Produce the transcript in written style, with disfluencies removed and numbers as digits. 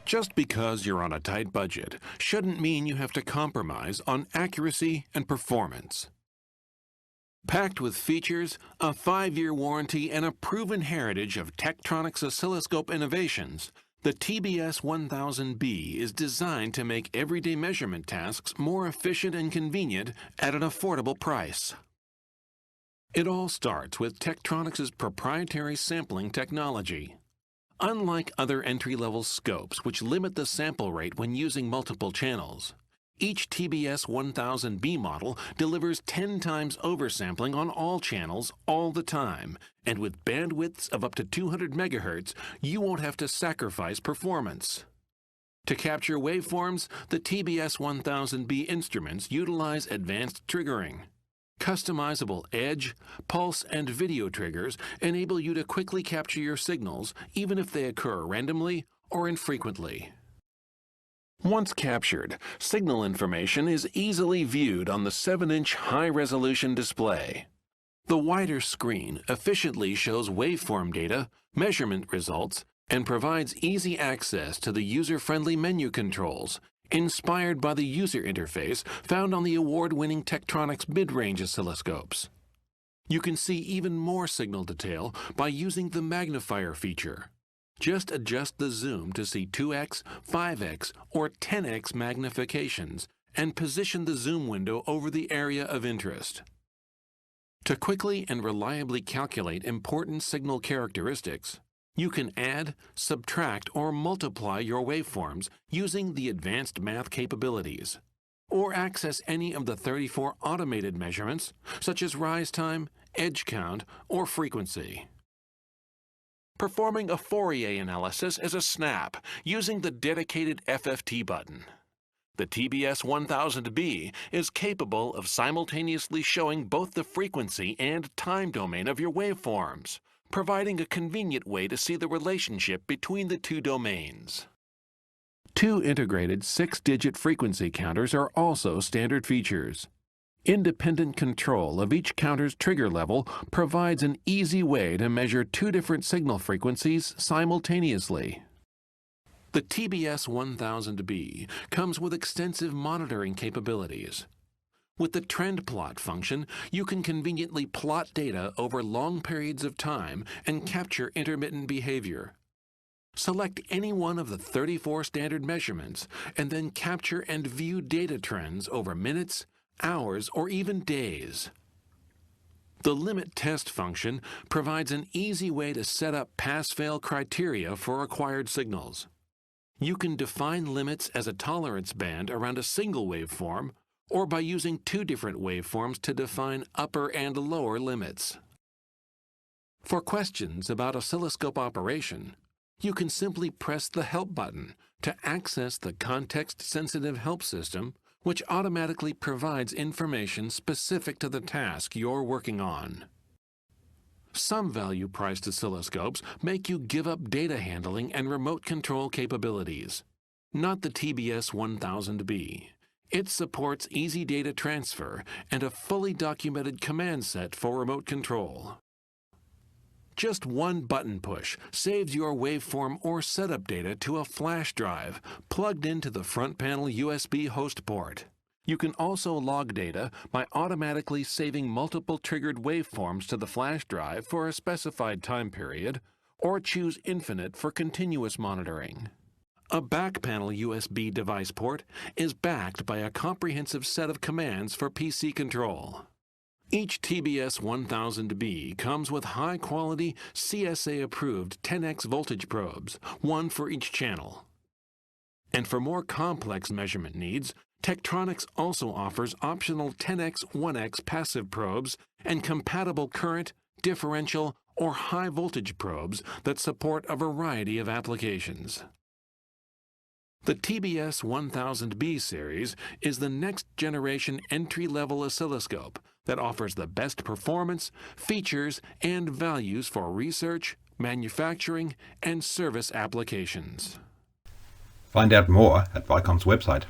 Just because you're on a tight budget shouldn't mean you have to compromise on accuracy and performance. Packed with features, a 5-year warranty, and a proven heritage of Tektronix oscilloscope innovations, the TBS1000B is designed to make everyday measurement tasks more efficient and convenient at an affordable price. It all starts with Tektronix's proprietary sampling technology. Unlike other entry-level scopes which limit the sample rate when using multiple channels, each TBS1000B model delivers 10 times oversampling on all channels all the time, and with bandwidths of up to 200 MHz, you won't have to sacrifice performance. To capture waveforms, the TBS1000B instruments utilize advanced triggering. Customizable edge, pulse, and video triggers enable you to quickly capture your signals, even if they occur randomly or infrequently. Once captured, signal information is easily viewed on the 7-inch high-resolution display. The wider screen efficiently shows waveform data, measurement results, and provides easy access to the user-friendly menu controls, inspired by the user interface found on the award-winning Tektronix mid-range oscilloscopes. You can see even more signal detail by using the magnifier feature. Just adjust the zoom to see 2x, 5x, or 10x magnifications and position the zoom window over the area of interest. To quickly and reliably calculate important signal characteristics, you can add, subtract, or multiply your waveforms using the advanced math capabilities, or access any of the 34 automated measurements, such as rise time, edge count, or frequency. Performing a Fourier analysis is a snap using the dedicated FFT button. The TBS1000B is capable of simultaneously showing both the frequency and time domain of your waveforms, providing a convenient way to see the relationship between the two domains. 2 integrated 6-digit frequency counters are also standard features. Independent control of each counter's trigger level provides an easy way to measure 2 different signal frequencies simultaneously. The TBS1000B comes with extensive monitoring capabilities. With the trend plot function, you can conveniently plot data over long periods of time and capture intermittent behavior. Select any one of the 34 standard measurements and then capture and view data trends over minutes, hours, or even days. The limit test function provides an easy way to set up pass-fail criteria for acquired signals. You can define limits as a tolerance band around a single waveform, or by using 2 different waveforms to define upper and lower limits. For questions about oscilloscope operation, you can simply press the Help button to access the context-sensitive help system, which automatically provides information specific to the task you're working on. Some value-priced oscilloscopes make you give up data handling and remote control capabilities. Not the TBS1000B. It supports easy data transfer and a fully documented command set for remote control. Just one button push saves your waveform or setup data to a flash drive plugged into the front panel USB host port. You can also log data by automatically saving multiple triggered waveforms to the flash drive for a specified time period, or choose infinite for continuous monitoring. A back panel USB device port is backed by a comprehensive set of commands for PC control. Each TBS1000B comes with high-quality, CSA-approved 10x voltage probes, one for each channel. And for more complex measurement needs, Tektronix also offers optional 10x 1x passive probes and compatible current, differential, or high-voltage probes that support a variety of applications. The TBS1000B Series is the next-generation entry-level oscilloscope that offers the best performance, features, and values for research, manufacturing, and service applications. Find out more at Vicom's website.